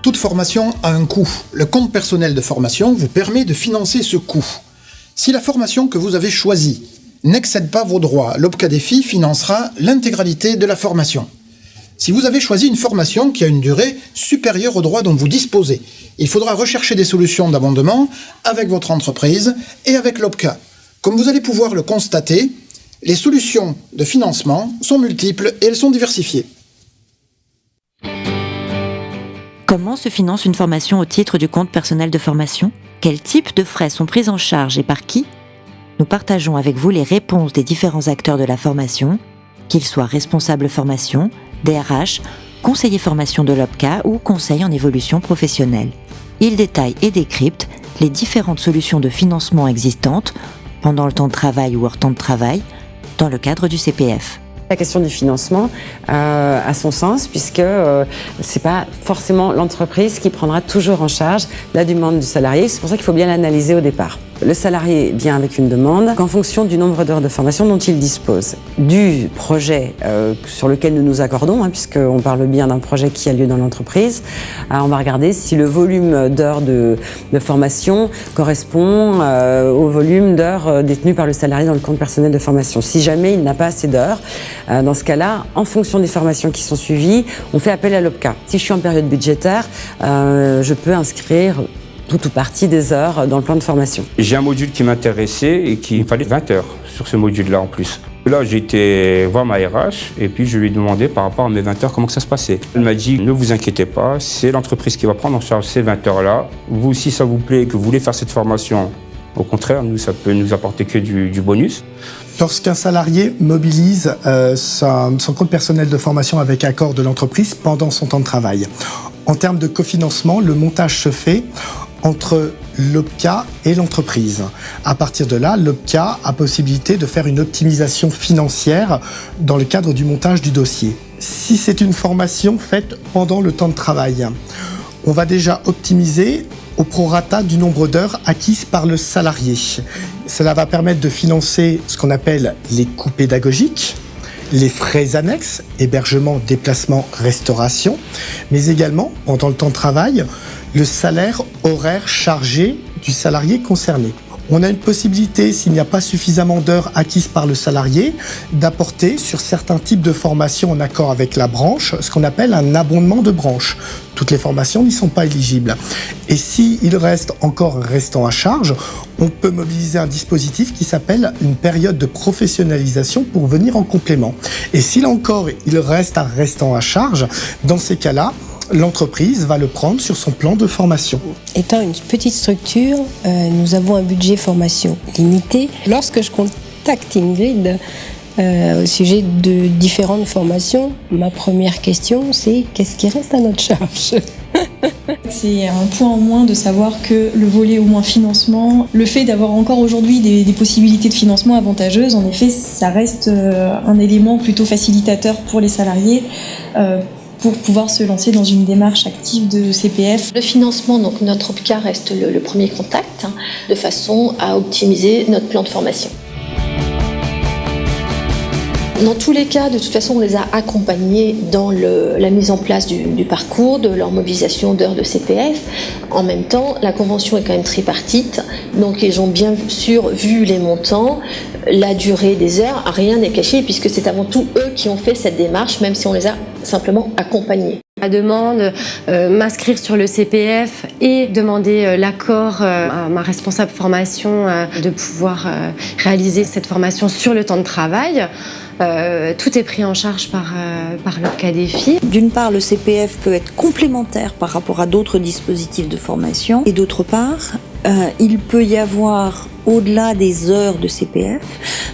Toute formation a un coût. Le compte personnel de formation vous permet de financer ce coût. Si la formation que vous avez choisie n'excède pas vos droits, l'OPCA-Défi financera l'intégralité de la formation. Si vous avez choisi une formation qui a une durée supérieure aux droits dont vous disposez, il faudra rechercher des solutions d'abondement avec votre entreprise et avec l'OPCA. Comme vous allez pouvoir le constater, les solutions de financement sont multiples et elles sont diversifiées. Comment se finance une formation au titre du compte personnel de formation ? Quels types de frais sont pris en charge et par qui ? Nous partageons avec vous les réponses des différents acteurs de la formation, qu'ils soient responsables formation, DRH, conseillers formation de l'OPCA ou conseils en évolution professionnelle. Ils détaillent et décryptent les différentes solutions de financement existantes pendant le temps de travail ou hors temps de travail dans le cadre du CPF. La question du financement a son sens puisque c'est pas forcément l'entreprise qui prendra toujours en charge la demande du salarié. C'est pour ça qu'il faut bien l'analyser au départ. Le salarié vient avec une demande qu'en fonction du nombre d'heures de formation dont il dispose, du projet sur lequel nous nous accordons, puisqu'on parle bien d'un projet qui a lieu dans l'entreprise. On va regarder si le volume d'heures de formation correspond au volume d'heures détenues par le salarié dans le compte personnel de formation. Si jamais il n'a pas assez d'heures, dans ce cas-là, en fonction des formations qui sont suivies, on fait appel à l'OPCA. Si je suis en période budgétaire, je peux inscrire tout ou partie des heures dans le plan de formation. J'ai un module qui m'intéressait et qu'il me fallait 20 heures sur ce module-là en plus. Là, j'ai été voir ma RH et puis je lui ai demandé par rapport à mes 20 heures comment que ça se passait. Elle m'a dit, ne vous inquiétez pas, c'est l'entreprise qui va prendre en charge ces 20 heures-là. Vous, si ça vous plaît et que vous voulez faire cette formation, au contraire, nous, ça peut nous apporter que du bonus. Lorsqu'un salarié mobilise son compte personnel de formation avec accord de l'entreprise pendant son temps de travail, en termes de cofinancement, le montage se fait entre l'OPCA et l'entreprise. À partir de là, l'OPCA a possibilité de faire une optimisation financière dans le cadre du montage du dossier. Si c'est une formation faite pendant le temps de travail, on va déjà optimiser au prorata du nombre d'heures acquises par le salarié. Cela va permettre de financer ce qu'on appelle les coûts pédagogiques, les frais annexes, hébergement, déplacement, restauration, mais également, pendant le temps de travail, le salaire horaire chargé du salarié concerné. On a une possibilité, s'il n'y a pas suffisamment d'heures acquises par le salarié, d'apporter sur certains types de formations en accord avec la branche, ce qu'on appelle un abondement de branche. Toutes les formations n'y sont pas éligibles. Et s'il reste encore restant à charge, on peut mobiliser un dispositif qui s'appelle une période de professionnalisation pour venir en complément. Et s'il encore il reste un restant à charge, dans ces cas-là, l'entreprise va le prendre sur son plan de formation. Étant une petite structure, nous avons un budget formation limité. Lorsque je contacte Ingrid au sujet de différentes formations, ma première question, c'est qu'est-ce qui reste à notre charge ? C'est un point en moins de savoir que le volet au moins financement, le fait d'avoir encore aujourd'hui des possibilités de financement avantageuses, en effet, ça reste un élément plutôt facilitateur pour les salariés pour pouvoir se lancer dans une démarche active de CPF. Le financement, donc notre OPCA reste le premier contact, de façon à optimiser notre plan de formation. Dans tous les cas, de toute façon, on les a accompagnés dans la mise en place du parcours, de leur mobilisation d'heures de CPF. En même temps, la convention est quand même tripartite, donc ils ont bien sûr vu les montants, la durée des heures, rien n'est caché puisque c'est avant tout eux qui ont fait cette démarche, même si on les a simplement accompagnés. La demande, m'inscrire sur le CPF et demander l'accord à ma responsable formation de pouvoir réaliser cette formation sur le temps de travail. Tout est pris en charge par l'OPCA-Défi. D'une part, le CPF peut être complémentaire par rapport à d'autres dispositifs de formation. Et d'autre part, il peut y avoir, au-delà des heures de CPF,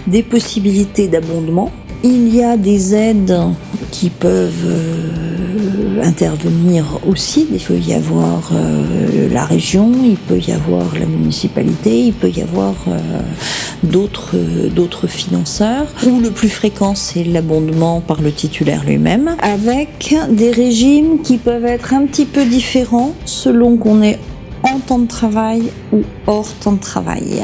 des possibilités d'abondement. Il y a des aides qui peuvent intervenir aussi. Il peut y avoir la région, il peut y avoir la municipalité, il peut y avoir d'autres financeurs. Ou le plus fréquent, c'est l'abondement par le titulaire lui-même, avec des régimes qui peuvent être un petit peu différents selon qu'on est en temps de travail ou hors temps de travail.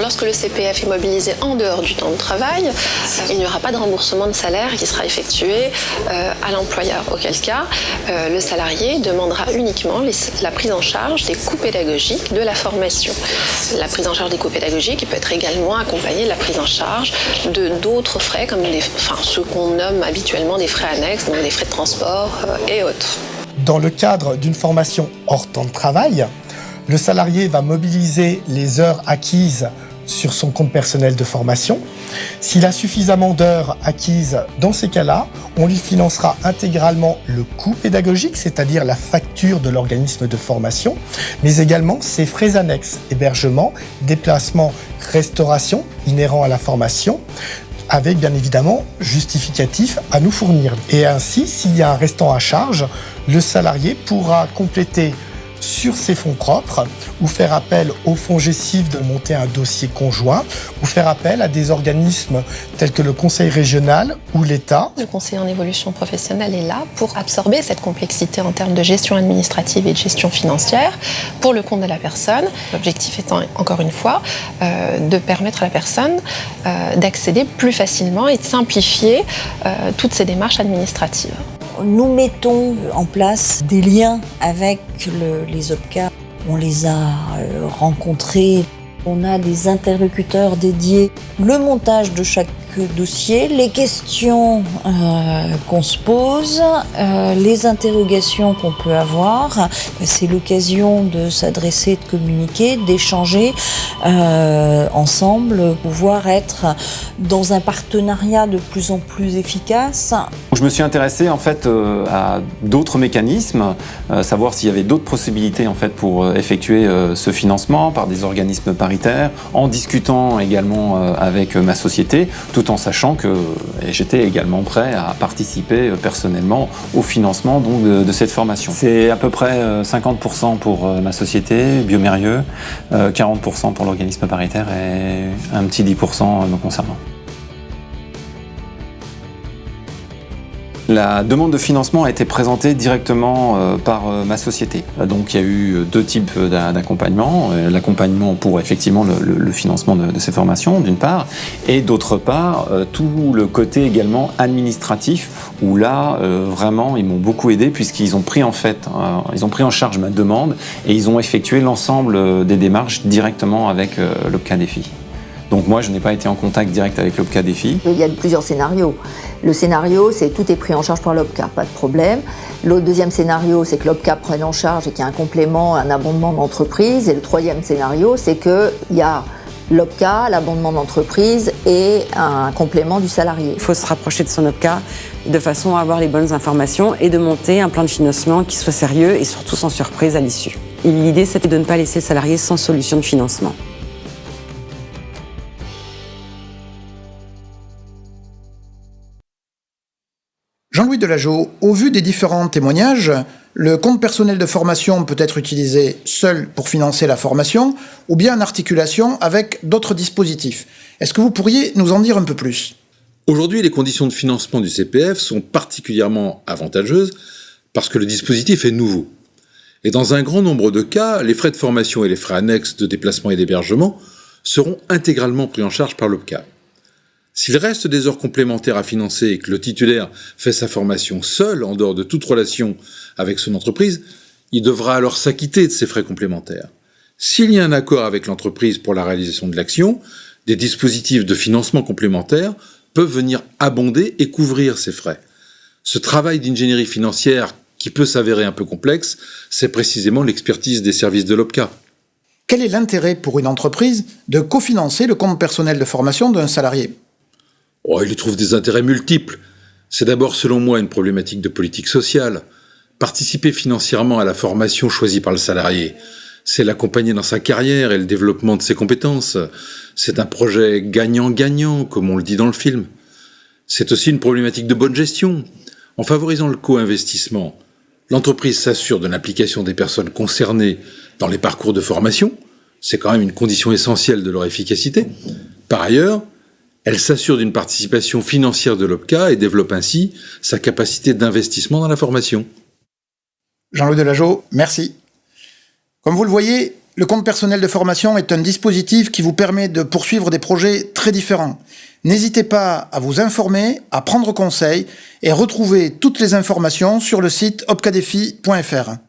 lorsque le CPF est mobilisé en dehors du temps de travail, il n'y aura pas de remboursement de salaire qui sera effectué à l'employeur, auquel cas le salarié demandera uniquement la prise en charge des coûts pédagogiques de la formation. La prise en charge des coûts pédagogiques peut être également accompagnée de la prise en charge d'autres frais, comme ceux qu'on nomme habituellement des frais annexes, donc des frais de transport et autres. Dans le cadre d'une formation hors temps de travail, le salarié va mobiliser les heures acquises sur son compte personnel de formation. S'il a suffisamment d'heures acquises, dans ces cas-là, on lui financera intégralement le coût pédagogique, c'est-à-dire la facture de l'organisme de formation, mais également ses frais annexes, hébergement, déplacement, restauration inhérents à la formation, avec bien évidemment justificatif à nous fournir. Et ainsi, s'il y a un restant à charge, le salarié pourra compléter sur ses fonds propres ou faire appel au fonds GESIF de monter un dossier conjoint ou faire appel à des organismes tels que le Conseil régional ou l'État. Le conseiller en évolution professionnelle est là pour absorber cette complexité en termes de gestion administrative et de gestion financière pour le compte de la personne. L'objectif étant, encore une fois, de permettre à la personne d'accéder plus facilement et de simplifier toutes ces démarches administratives. Nous mettons en place des liens avec les OPCA. On les a rencontrés. On a des interlocuteurs dédiés. Le montage de chaque dossier, les questions qu'on se pose, les interrogations qu'on peut avoir. C'est l'occasion de s'adresser, de communiquer, d'échanger ensemble, pouvoir être dans un partenariat de plus en plus efficace. Je me suis intéressé en fait à d'autres mécanismes, savoir s'il y avait d'autres possibilités en fait pour effectuer ce financement par des organismes paritaires, en discutant également avec ma société, tout en sachant que j'étais également prêt à participer personnellement au financement donc, de cette formation. C'est à peu près 50% pour ma société, Biomérieux, 40% pour l'organisme paritaire et un petit 10% me concernant. La demande de financement a été présentée directement par ma société. Donc il y a eu deux types d'accompagnement. L'accompagnement pour effectivement le financement de ces formations d'une part, et d'autre part tout le côté également administratif où là vraiment ils m'ont beaucoup aidé puisqu'ils ont pris en charge ma demande et ils ont effectué l'ensemble des démarches directement avec l'OPCA Défi. Donc moi, je n'ai pas été en contact direct avec l'OPCA Défi. Il y a plusieurs scénarios. Le scénario, c'est tout est pris en charge par l'OPCA, pas de problème. Le deuxième scénario, c'est que l'OPCA prenne en charge et qu'il y a un complément, un abondement d'entreprise. Et le troisième scénario, c'est qu'il y a l'OPCA, l'abondement d'entreprise et un complément du salarié. Il faut se rapprocher de son OPCA de façon à avoir les bonnes informations et de monter un plan de financement qui soit sérieux et surtout sans surprise à l'issue. L'idée, c'était de ne pas laisser le salarié sans solution de financement. Jean-Louis Delageau, au vu des différents témoignages, le compte personnel de formation peut être utilisé seul pour financer la formation ou bien en articulation avec d'autres dispositifs. Est-ce que vous pourriez nous en dire un peu plus ? Aujourd'hui, les conditions de financement du CPF sont particulièrement avantageuses parce que le dispositif est nouveau. Et dans un grand nombre de cas, les frais de formation et les frais annexes de déplacement et d'hébergement seront intégralement pris en charge par l'OPCA. S'il reste des heures complémentaires à financer et que le titulaire fait sa formation seul, en dehors de toute relation avec son entreprise, il devra alors s'acquitter de ces frais complémentaires. S'il y a un accord avec l'entreprise pour la réalisation de l'action, des dispositifs de financement complémentaires peuvent venir abonder et couvrir ces frais. Ce travail d'ingénierie financière, qui peut s'avérer un peu complexe, c'est précisément l'expertise des services de l'OPCA. Quel est l'intérêt pour une entreprise de cofinancer le compte personnel de formation d'un salarié ? Il y trouve des intérêts multiples. C'est d'abord, selon moi, une problématique de politique sociale. Participer financièrement à la formation choisie par le salarié, c'est l'accompagner dans sa carrière et le développement de ses compétences. C'est un projet gagnant-gagnant, comme on le dit dans le film. C'est aussi une problématique de bonne gestion. En favorisant le co-investissement, l'entreprise s'assure de l'implication des personnes concernées dans les parcours de formation. C'est quand même une condition essentielle de leur efficacité. Par ailleurs, elle s'assure d'une participation financière de l'OPCA et développe ainsi sa capacité d'investissement dans la formation. Jean-Louis Delageau, merci. Comme vous le voyez, Le compte personnel de formation est un dispositif qui vous permet de poursuivre des projets très différents. N'hésitez pas à vous informer, à prendre conseil et retrouver toutes les informations sur le site opcadefi.fr.